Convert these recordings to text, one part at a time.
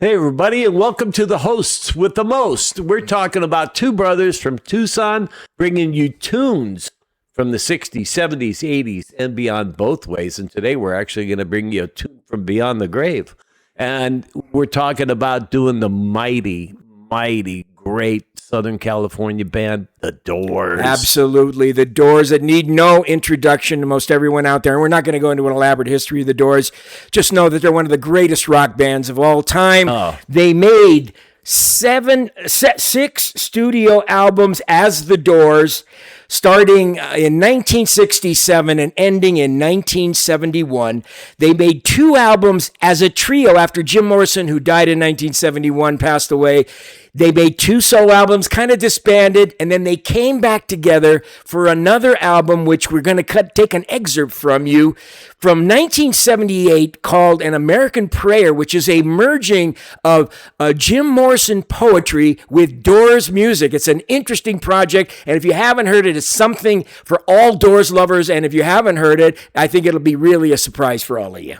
Hey, everybody, and welcome to the hosts with the most. We're talking about two brothers from Tucson bringing you tunes from the 60s, 70s, 80s, and beyond both ways. And today we're actually going to bring you a tune from beyond the grave. And we're talking about doing the mighty, mighty, great Southern California band, The Doors. Absolutely. The Doors that need no introduction to most everyone out there. And we're not going to go into an elaborate history of The Doors. Just know that they're one of the greatest rock bands of all time. They made six studio albums as The Doors, starting in 1967 and ending in 1971. They made two albums as a trio after Jim Morrison, who died in 1971, passed away. They made two solo albums, kind of disbanded, and then they came back together for another album, which we're going to take an excerpt from you, from 1978, called An American Prayer, which is a merging of Jim Morrison poetry with Doors music. It's an interesting project, and if you haven't heard it, it's something for all Doors lovers, and if you haven't heard it, I think it'll be really a surprise for all of you.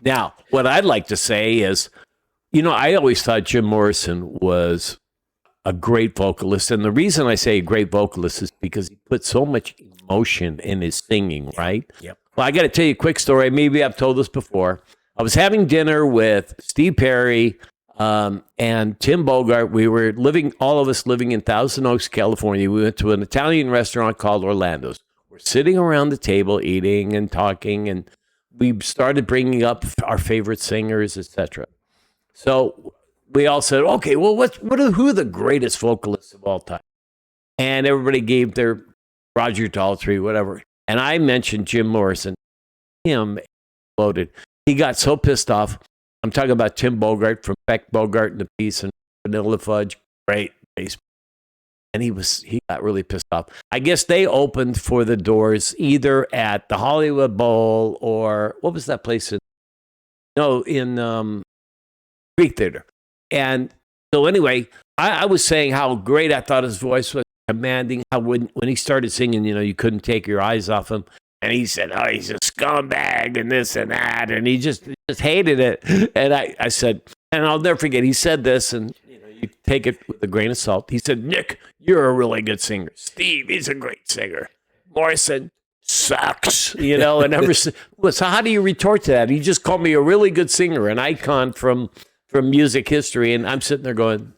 Now, what I'd like to say is, you know, I always thought Jim Morrison was a great vocalist. And the reason I say a great vocalist is because he put so much emotion in his singing, right? Yep. Well, I got to tell you a quick story. Maybe I've told this before. I was having dinner with Steve Perry and Tim Bogart. We were all of us living in Thousand Oaks, California. We went to an Italian restaurant called Orlando's. We're sitting around the table eating and talking, and we started bringing up our favorite singers, etc. So we all said, okay, well, who are the greatest vocalists of all time? And everybody gave their Roger Daltrey, whatever. And I mentioned Jim Morrison. Him exploded. He got so pissed off. I'm talking about Tim Bogart from Beck, Bogart and the Peace and Vanilla Fudge. Great bass. And he got really pissed off. I guess they opened for the Doors either at the Hollywood Bowl or what was that place in Greek Theater. And so anyway, I was saying how great I thought his voice was, commanding, how when he started singing, you know, you couldn't take your eyes off him. And he said, oh, he's a scumbag and this and that. And he just hated it. And I said, and I'll never forget, he said this, and you know, you take it with a grain of salt. He said, Nick, you're a really good singer. Steve, he's a great singer. Morrison sucks, you know. And so how do you retort to that? He just called me a really good singer, an icon from music history, and I'm sitting there going,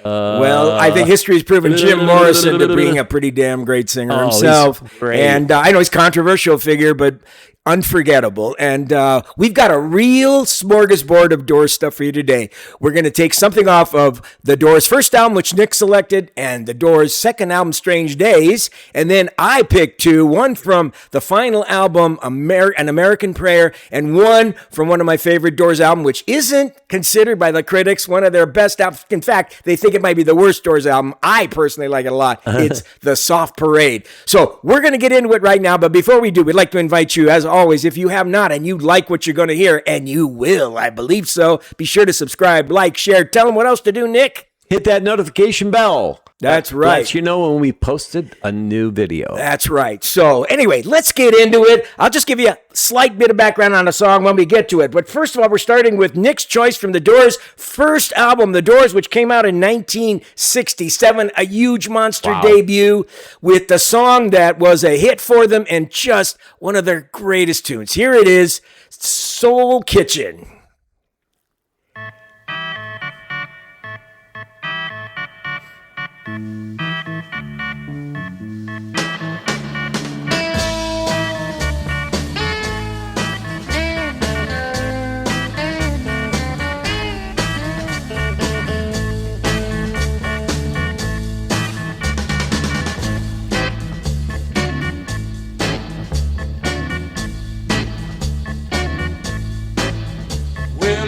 well, I think history has proven Jim Morrison to being a pretty damn great singer himself. And I know he's a controversial figure, but unforgettable. And we've got a real smorgasbord of Doors stuff for you today. We're going to take something off of the Doors' first album, which Nick selected, and the Doors' second album, Strange Days. And then I picked two, one from the final album, An American Prayer, and one from one of my favorite Doors album, which isn't considered by the critics one of their best albums. In fact, they think it might be the worst Doors album. I personally like it a lot. It's The Soft Parade. So we're going to get into it right now, but before we do, we'd like to invite you, as always, if you have not and you like what you're going to hear, and you will, I believe so, be sure to subscribe, like, share. Tell them what else to do, Nick. Hit that notification bell. That's right. Lets you know when we posted a new video. That's right. So anyway, let's get into it. I'll just give you a slight bit of background on the song when we get to it. But first of all, we're starting with Nick's choice from the Doors' first album, The Doors, which came out in 1967, a huge monster debut with the song that was a hit for them and just one of their greatest tunes. Here it is, Soul Kitchen.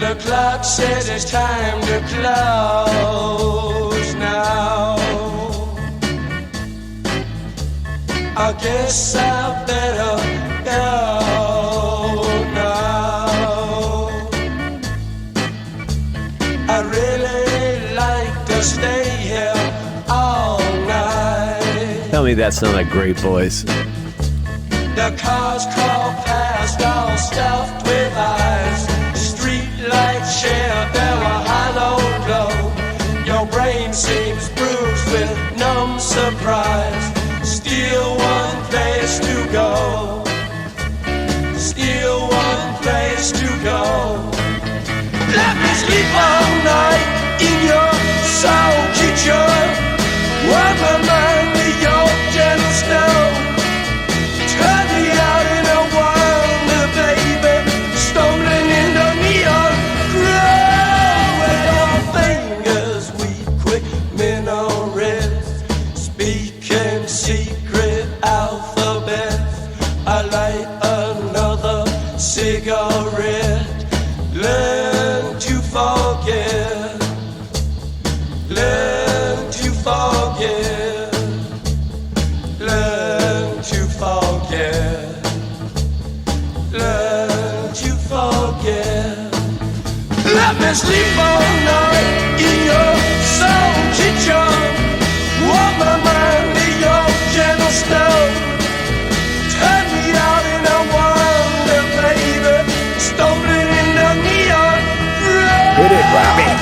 The clock says it's time to close now. I guess I better go now. I really like to stay here all night. Tell me that's not a great voice. The cars crawl past all stuffed with eyes. Street lights share, there were high sleep all night in your soul kitchen. Warm my mind with your gentle stone. Turn me out in a wonder, baby. Stumbling in the neon glow. With our fingers we quick minarets, speaking secret alphabets. I light another cigarette. Learn to forget. Learn to forget. Learn to forget. Learn to forget. Let me sleep all night in your soul kitchen. Warm my mind in your gentle stone. Turn me out in a wonder, baby. Stumbling in the neon glow. Hit it, Robbie.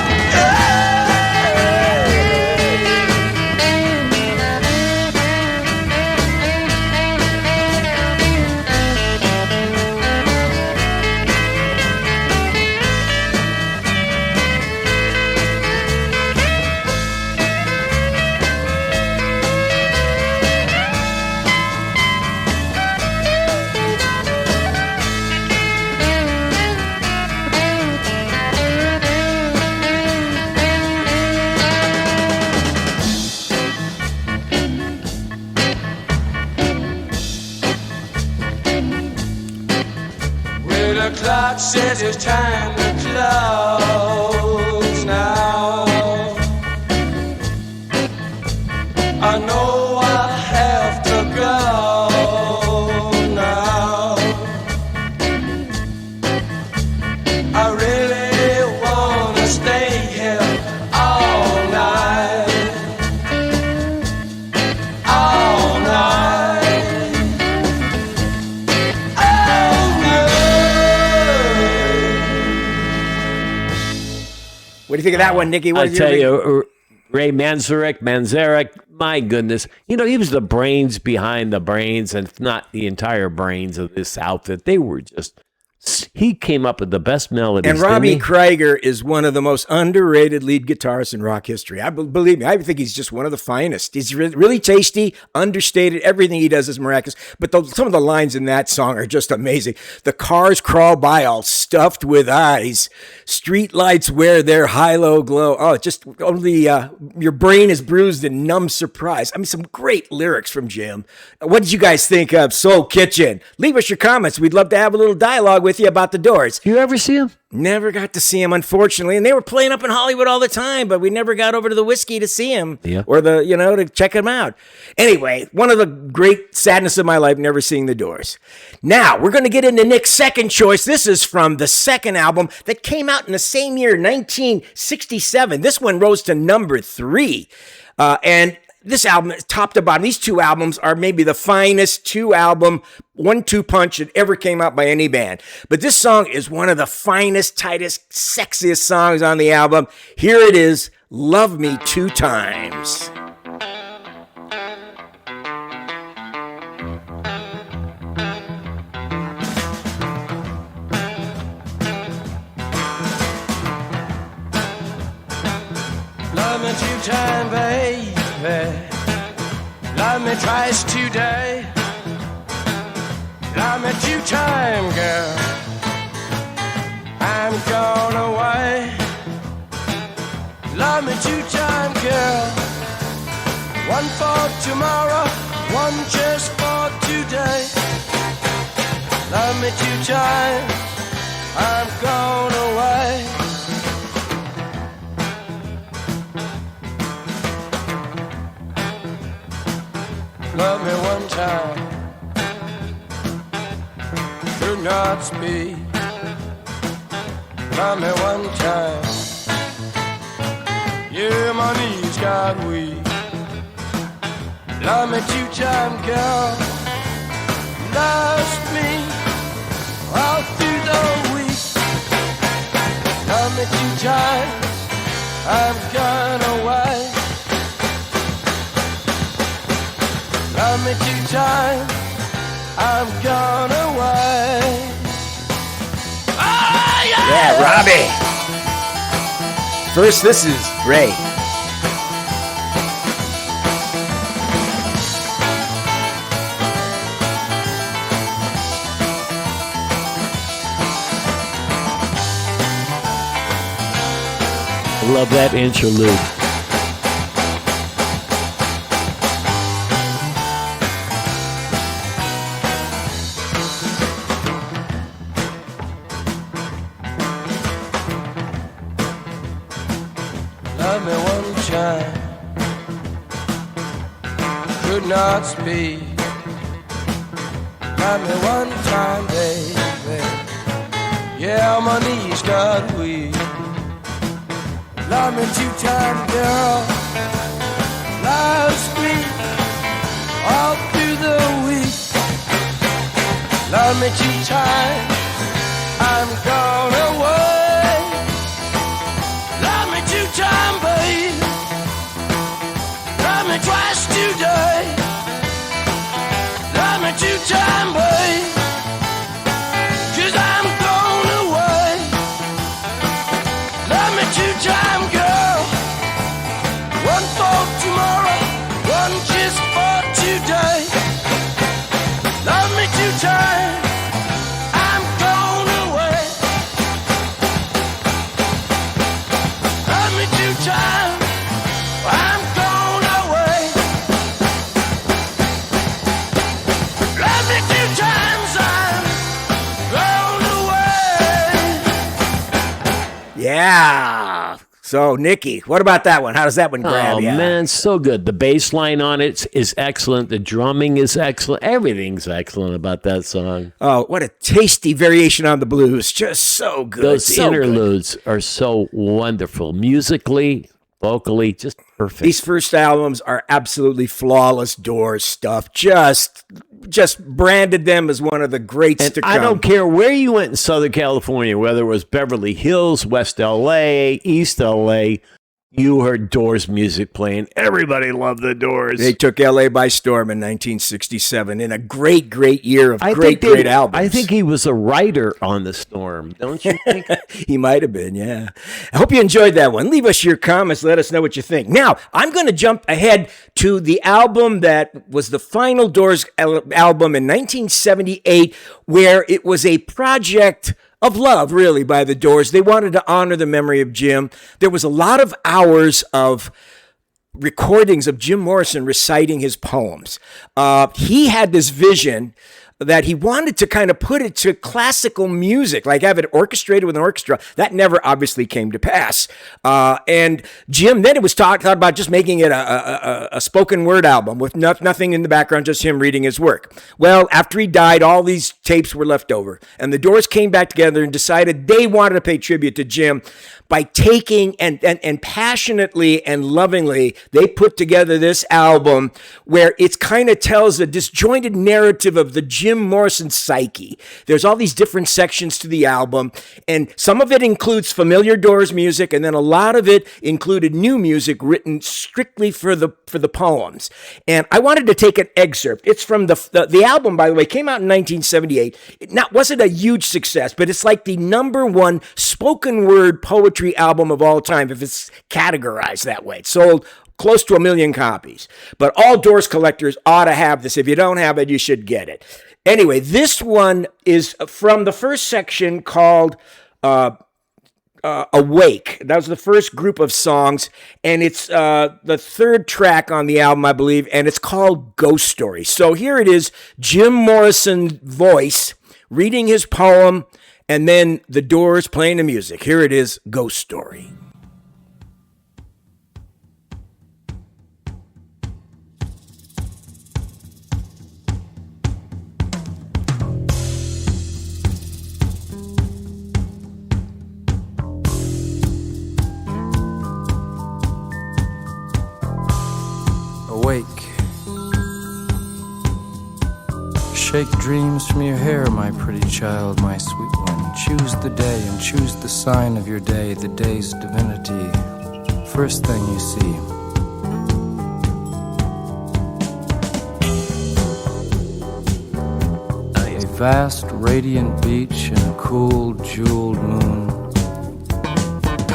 The clock says it's time to close now. I know I have to go now. I really wanna stay here all night. All night. All night. What do you think of that one, Nikki? What I is your tell big- you, Ray Manzarek, my goodness. You know, he was the brains behind the brains, and if not the entire brains of this outfit. They were just, he came up with the best melodies. And Robbie didn't he? Krieger is one of the most underrated lead guitarists in rock history. Believe me, I think he's just one of the finest. He's really tasty, understated. Everything he does is miraculous. But some of the lines in that song are just amazing. The cars crawl by all stuffed with eyes. Street lights wear their high-low glow. Oh, just only your brain is bruised in numb surprise. I mean, some great lyrics from Jim. What did you guys think of Soul Kitchen? Leave us your comments. We'd love to have a little dialogue with you about the Doors. You ever see him? Never got to see him, unfortunately. And they were playing up in Hollywood all the time, but we never got over to the whiskey to see him or to check him out. Anyway, one of the great sadness of my life, never seeing the Doors. Now, we're going to get into Nick's second choice. This is from the second album that came out in the same year, 1967. This one rose to number 3. And this album, top to bottom, these two albums are maybe the finest 1-2 punch that ever came out by any band. But this song is one of the finest, tightest, sexiest songs on the album. Here it is, Love Me 2 Times. Love me 2 times, baby. Love me twice today. Love me 2 times, girl. I'm gone away. Love me 2 times, girl. One for tomorrow, one just for today. Love me 2 times. I'm gone away. Love me 1 time. Do not speak. Love me 1 time. Yeah, my knees got weak. Love me 2 times, girl. Lost me all through the week. Love me 2 times. I've gone away. Love me 2 times, I've gone away. Oh, Yeah, Robbie. first, this is Ray. Love that interlude. Love me one time, could not speak. Love me one time, baby. Yeah, my knees got weak. Love me 2 times, girl. Last week, all through the week. Love me 2 times, I'm gone away. Love me 2 times, babe. Love me twice today. Love me 2 times, babe. 'Cause I'm gone away. Love me 2 times, girl. 1 for tomorrow, 1 just for today. Love me 2 times, I'm gone away. Love me 2 times, I'm gone away. Love me 2 times, I'm gone away. Yeah. So, Nikki, what about that one? How does that one grab Oh you? man, so good. The bass line on it is excellent. The drumming is excellent. Everything's excellent about that song. Oh, what a tasty variation on the blues. Just so good. Those so good. interludes are so wonderful. Musically, vocally, just perfect. These first albums are absolutely flawless Doors stuff. Just branded them as one of the greats And to come. I don't care where you went in Southern California, whether it was Beverly Hills, West LA, East LA, you heard Doors music playing. Everybody loved the Doors. They took LA by storm in 1967 in a great, great year of great albums. I think he was a writer on The Storm, don't you think? He might have been, yeah. I hope you enjoyed that one. Leave us your comments. Let us know what you think. Now, I'm going to jump ahead to the album that was the final Doors album in 1978, where it was a project of love, really, by the Doors. They wanted to honor the memory of Jim. There was a lot of hours of recordings of Jim Morrison reciting his poems. He had this vision that he wanted to kind of put it to classical music, like have it orchestrated with an orchestra. That never obviously came to pass. And Jim, then it was thought about just making it a spoken word album with nothing in the background, just him reading his work. Well, after he died, all these tapes were left over. And the Doors came back together and decided they wanted to pay tribute to Jim by taking and passionately and lovingly, they put together this album where it kind of tells a disjointed narrative of the Jim Morrison psyche. There's all these different sections to the album, and some of it includes familiar Doors music, and then a lot of it included new music written strictly for the poems. And I wanted to take an excerpt. It's from the album, by the way, came out in 1978. It wasn't a huge success, but it's like the #1 spoken word poetry album of all time, if it's categorized that way. It sold close to 1 million copies. But all Doors collectors ought to have this. If you don't have it, you should get it. Anyway, this one is from the first section called Awake. That was the first group of songs, and it's the 3rd track on the album, I believe, and it's called Ghost Story. So here it is, Jim Morrison's voice reading his poem, and then the Doors playing the music. Here it is, Ghost Story. Awake. Shake dreams from your hair, my pretty child, my sweet one. Choose the day and choose the sign of your day, the day's divinity. First thing you see. A vast, radiant beach and a cool, jeweled moon.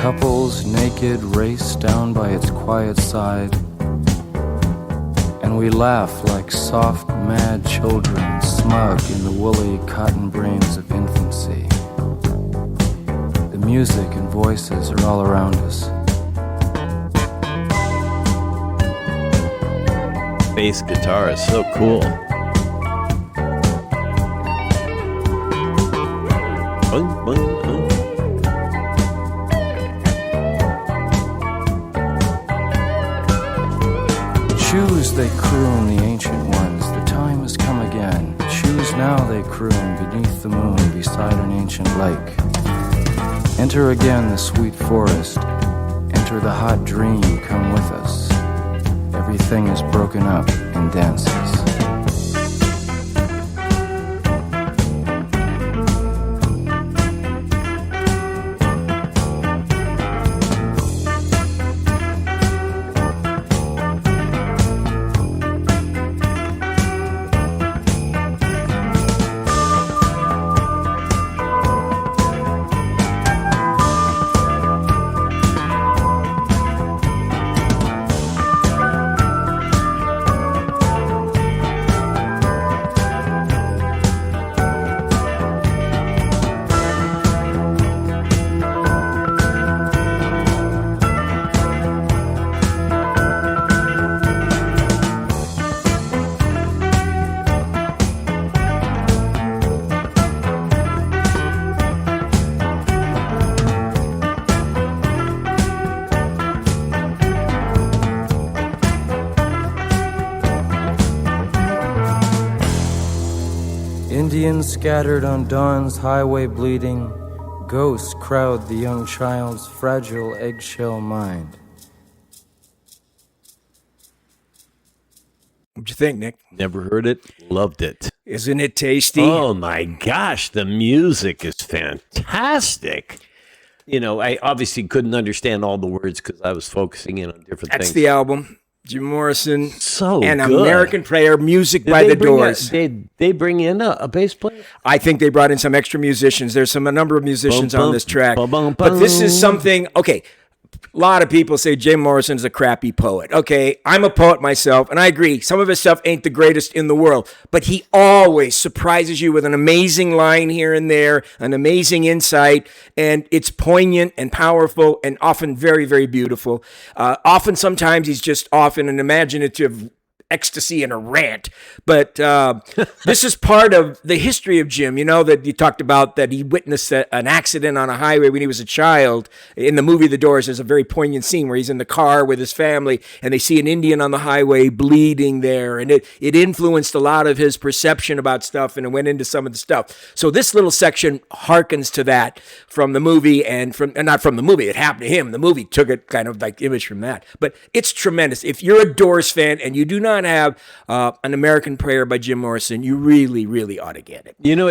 Couples naked race down by its quiet side, and we laugh like soft, mad children, smug in the woolly cotton brains of infancy. The music and voices are all around us. Bass guitar is so cool. Boom, boom, boom. Choose, they croon, the ancient ones, the time has come again. Choose now, they croon, beneath the moon, beside an ancient lake. Enter again the sweet forest, enter the hot dream, come with us. Everything is broken up in dances. Indians scattered on dawn's highway bleeding, ghosts crowd the young child's fragile eggshell mind. What'd you think, Nick? Never heard it, loved it. Isn't it tasty? Oh my gosh, the music is fantastic. You know, I obviously couldn't understand all the words because I was focusing in on different That's things. the album. Jim Morrison. So and good. American Prayer, music Did by they the bring Doors. They bring in a bass player? I think they brought in some extra musicians. There's a number of musicians Bum, bum, on this track. bum, bum, But this is bum. something, okay, a lot of people say Jim Morrison's a crappy poet. Okay, I'm a poet myself, and I agree. Some of his stuff ain't the greatest in the world, but he always surprises you with an amazing line here and there, an amazing insight, and it's poignant and powerful and often very, very beautiful. Often, sometimes he's just off in an imaginative ecstasy and a rant. But this is part of the history of Jim, you know, that you talked about, that he witnessed an accident on a highway when he was a child. In the movie The Doors, there's a very poignant scene where he's in the car with his family and they see an Indian on the highway bleeding there. And it influenced a lot of his perception about stuff, and it went into some of the stuff. So this little section harkens to that from the movie, and not from the movie, it happened to him. The movie took it kind of like image from that. But it's tremendous. If you're a Doors fan and you do not have an American Prayer by Jim Morrison, you really, really ought to get it. You know,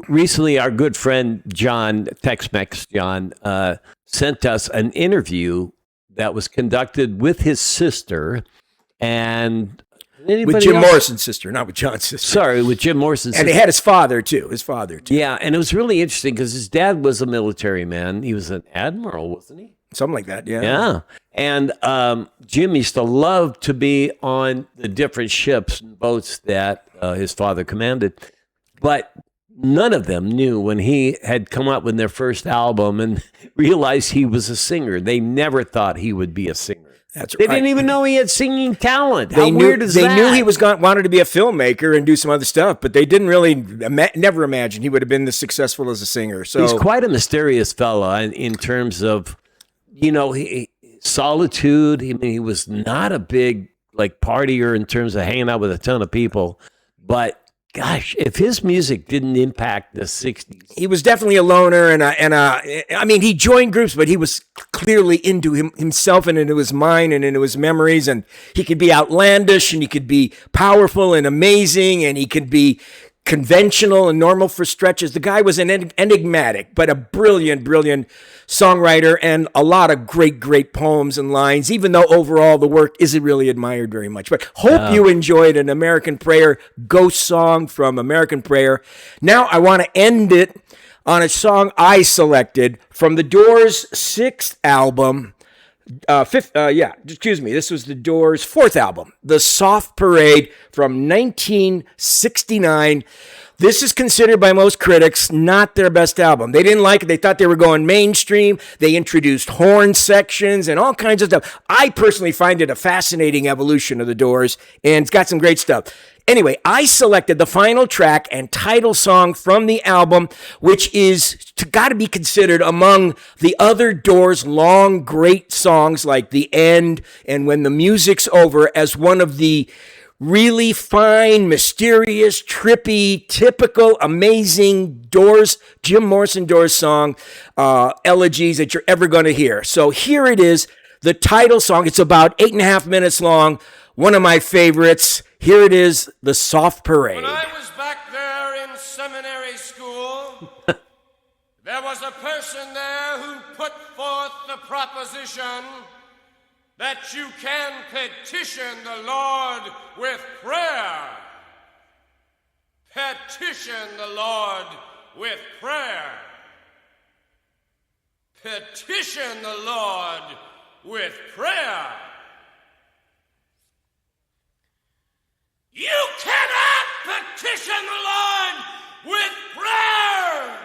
recently our good friend John, Tex-Mex John, sent us an interview that was conducted with his sister and with Jim Morrison's sister, not with John's sister. Sorry, with Jim Morrison's sister. And they had his father too. Yeah, and it was really interesting because his dad was a military man. He was an admiral, wasn't he? Something like that, yeah. Yeah. And Jim used to love to be on the different ships and boats that his father commanded. But none of them knew when he had come out with their first album and realized he was a singer. They never thought he would be a singer. That's They right. didn't even know he had singing talent. How They weird is they that? knew he wanted to be a filmmaker and do some other stuff, but they didn't really never imagine he would have been this successful as a singer. So He's quite a mysterious fella in terms of, you know, solitude. I mean, he was not a big like partier in terms of hanging out with a ton of people, but gosh, if his music didn't impact the 60s. he was definitely a loner, and I mean, he joined groups, but he was clearly into himself and into his mind and into his memories, and he could be outlandish, and he could be powerful and amazing, and he could be conventional and normal for stretches. The guy was an enigmatic, but a brilliant, brilliant songwriter, and a lot of great, great poems and lines, even though overall the work isn't really admired very much. But hope you enjoyed an American Prayer ghost song from American Prayer. Now I want to end it on a song I selected from the Doors' sixth album. This was the Doors' fourth album, The Soft Parade from 1969. This is considered by most critics not their best album. They didn't like it. They thought they were going mainstream. They introduced horn sections and all kinds of stuff. I personally find it a fascinating evolution of the Doors, and it's got some great stuff. Anyway, I selected the final track and title song from the album, which is got to be considered among the other Doors' long, great songs like The End and When the Music's Over as one of the really fine, mysterious, trippy, typical, amazing Doors, Jim Morrison Doors song elegies that you're ever going to hear. So here it is, the title song. It's about 8.5 minutes long. One of my favorites. Here it is, The Soft Parade. When I was back there in seminary school, there was a person there who put forth the proposition that you can petition the Lord with prayer. Petition the Lord with prayer. Petition the Lord with prayer. You cannot petition the Lord with prayer.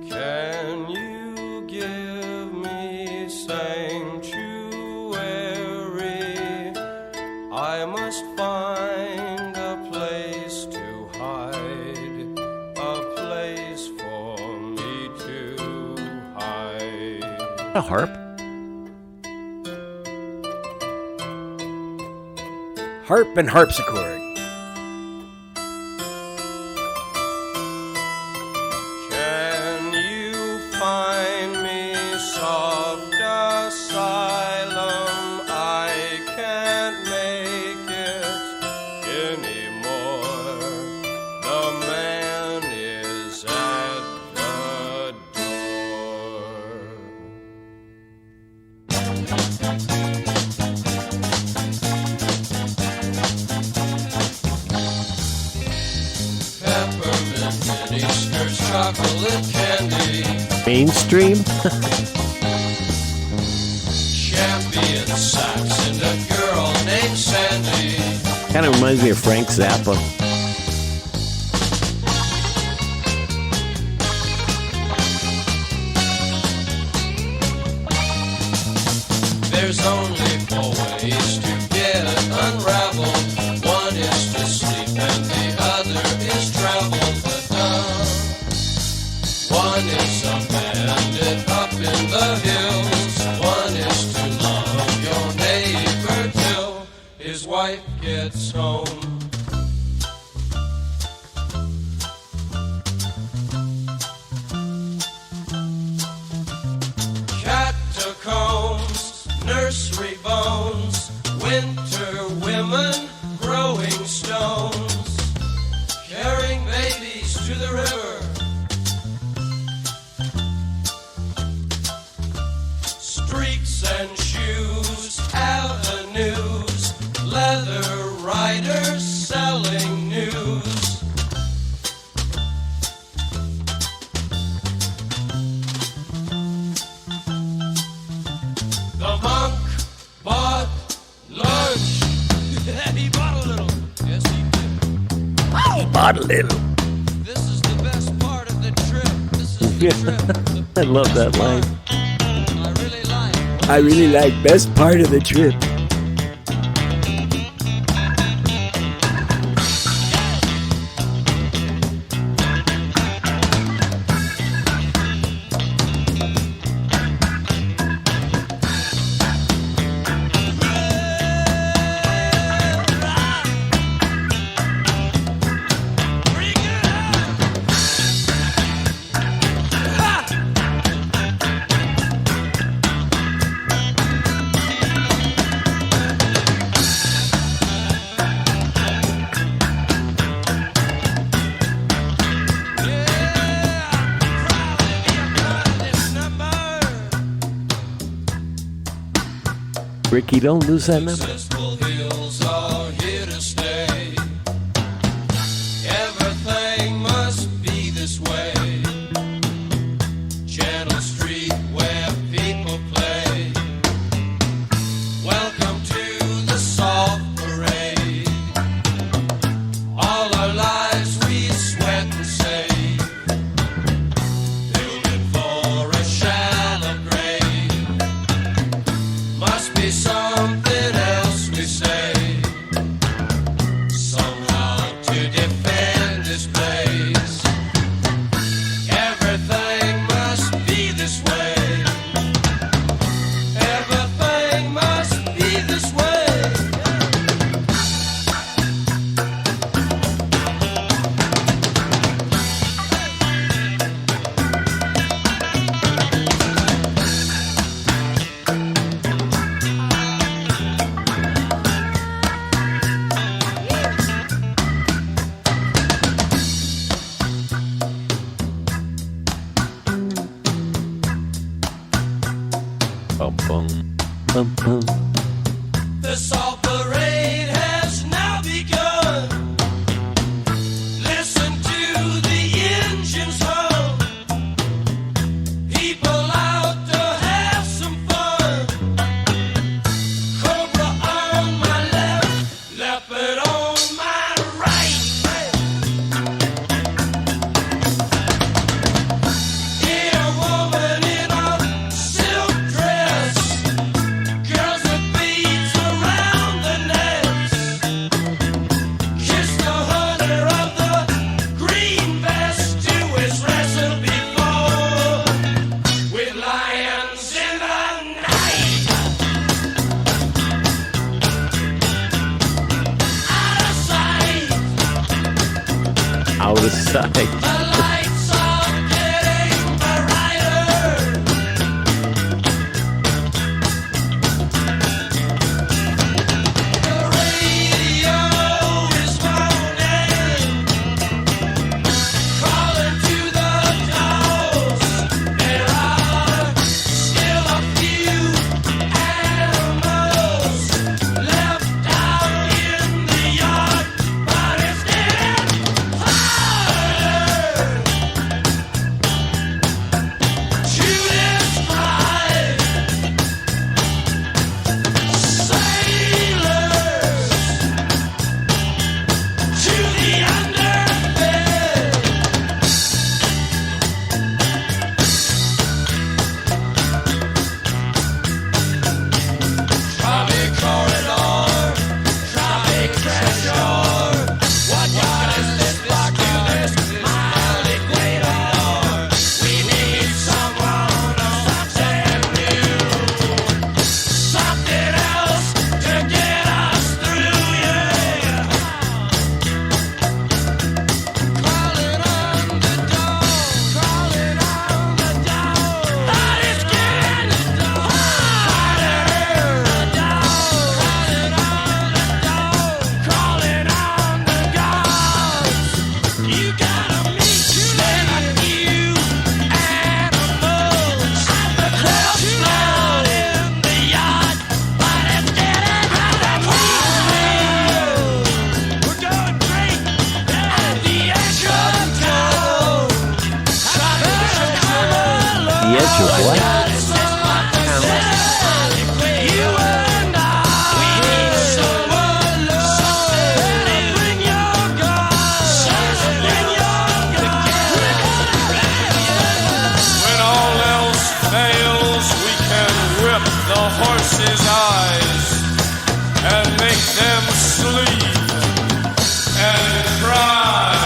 Can you give me sanctuary? I must find a place to hide, a place for me to hide. A harp. Harp and harpsichord. Can you find me soft asylum? I can't make it anymore. The man is at the door. Peppermint mini skirts, chocolate candy, Mainstream. champion socks, and a girl named Sandy. Kind of reminds me of Frank Zappa. There's only 4 ways to get unraveled. One is to sleep and the other is travel. But one is a bandit up in the hills. One is to love your neighbor till his wife gets home. Catacombs, nursery bones, winter women, growing stones, carrying babies to the river, streets and shoes, avenues, leather riders selling news. The monk bought lunch. He bought a little. Yes, he did. Bought a little. This is the best part of the trip. This is the trip. I love that line. I really like best part of the trip. Ricky, don't lose that number. Successful hills are here to stay. Everything must be this way. Channel Street where people play. Welcome to the soft parade. All our lives we sweat and save. Building for a shallow grave. Must be something else we say. Somehow to defend this place. Everything must be this way. Everything must be this way. Bum, bum, bum, bum. The soft parade has now begun. Listen to the engines hum. People out to have some fun. Cobra on my left, leopard on my right. Dear woman in a silk dress. Girls with beads around the necks. Kiss the hunter of the green vest who is wrestled before with lions in the night. Out of sight, Out of sight. the lights are getting brighter. The radio is moaning, calling to the doors. There are still a few animals left out in the yard, but it's getting harder to describe. Sailors to the underbed. Tropic corridor, tropic treasure. What God is this block to this mild equator? We need someone or something new, something else to get us through. Yeah. Crawling on the door, crawling on the door. But it's getting harder. Crawling on the guards. You gotta meet a few animals. The crowd's loud in the yard, but it's getting harder. We're going great at the edge of town. The edge of what? You and I, we need someone, something to bring your guns, bring your guns. When all else fails, we can rip the horse's eyes and make them sleep and cry.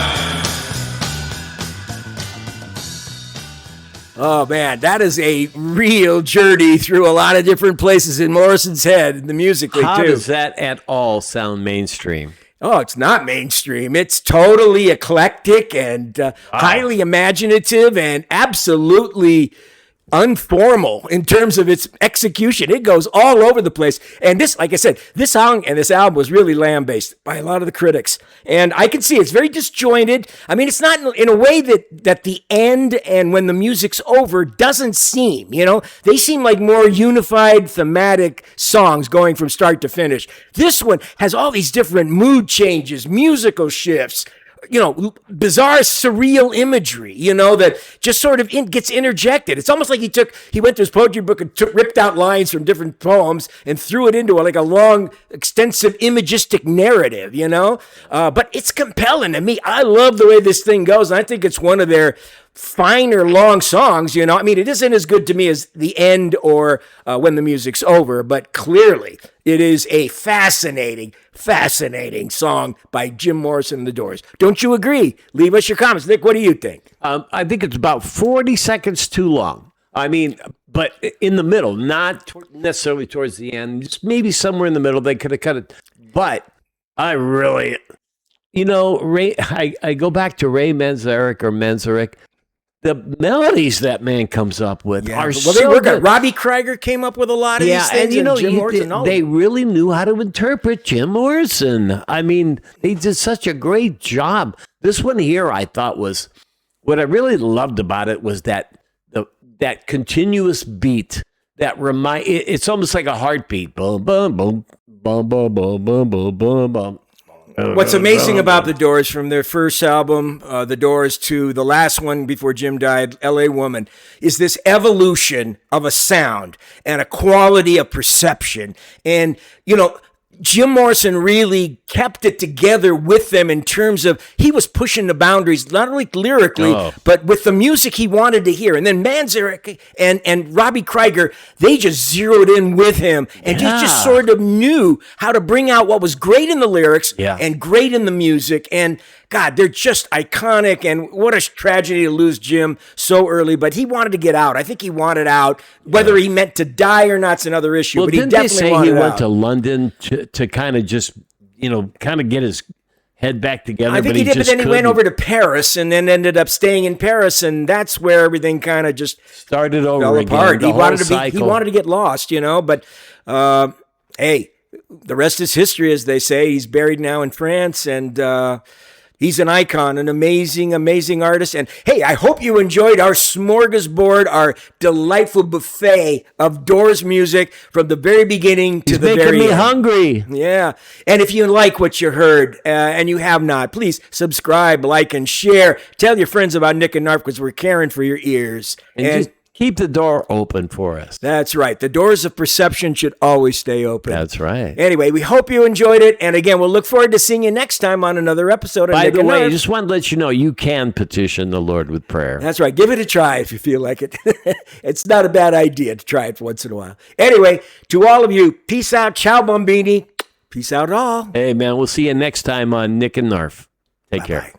Oh man, that is a real journey through a lot of different places in Morrison's head, the musically How too. does that at all sound mainstream? Oh, it's not mainstream. It's totally eclectic and highly imaginative and absolutely unformal in terms of its execution. It goes all over the place. And this, like I said, this song and this album was really lambasted by a lot of the critics. And I can see it's very disjointed. I mean, it's not in a way that the end and when the music's over doesn't seem, they seem like more unified thematic songs going from start to finish. This one has all these different mood changes, musical shifts, bizarre, surreal imagery, that just sort of gets interjected. It's almost like he went to his poetry book and ripped out lines from different poems and threw it into a long, extensive, imagistic narrative, But it's compelling to me. I love the way this thing goes, and I think it's one of their finer long songs, I mean, it isn't as good to me as The End or When the Music's Over, but clearly it is a fascinating song by Jim Morrison and the Doors. Don't you agree? Leave us your comments. Nick, what do you think? I think it's about 40 seconds too long. I mean, but in the middle, not necessarily towards the end, just maybe somewhere in the middle, they could have cut it. But I really, Ray, I go back to Ray Manzarek. The melodies that man comes up with are so good. Robbie Krieger came up with a lot of these things, and Jim Morrison. They really knew how to interpret Jim Morrison. I mean, they did such a great job. This one here, I thought was what I really loved about it was that that continuous beat that it's almost like a heartbeat. Boom, boom, boom, boom, boom, boom, boom, boom, boom, boom. What's amazing about the Doors, from their first album, The Doors, to the last one before Jim died, L.A. Woman, is this evolution of a sound and a quality of perception. And, Jim Morrison really kept it together with them in terms of he was pushing the boundaries, not only lyrically, but with the music he wanted to hear. And then Manzarek and Robbie Krieger, they just zeroed in with him and he just sort of knew how to bring out what was great in the lyrics and great in the music. And God, they're just iconic, and what a tragedy to lose Jim so early, but he wanted to get out. I think he wanted out. Whether he meant to die or not's another issue, but he definitely wanted out. Didn't they say he went to London to kind of just, kind of get his head back together? I think he did, but then he went over to Paris and then ended up staying in Paris, and that's where everything kind of just started over fell apart. He wanted to get lost, but hey, the rest is history, as they say. He's buried now in France, and he's an icon, an amazing, amazing artist. And hey, I hope you enjoyed our smorgasbord, our delightful buffet of Doors music from the very beginning to the very end. He's making me hungry. Yeah. And if you like what you heard, and you have not, please subscribe, like, and share. Tell your friends about Nick and Knarf, because we're caring for your ears. And just keep the door open for us. That's right. The doors of perception should always stay open. That's right. Anyway, we hope you enjoyed it. And again, we'll look forward to seeing you next time on another episode of By Nick the and way, Knarf. I just want to let you know you can petition the Lord with prayer. That's right. Give it a try if you feel like it. It's not a bad idea to try it once in a while. Anyway, to all of you, peace out. Ciao, Bombini. Peace out all. Hey, man, we'll see you next time on Nick and Knarf. Take care.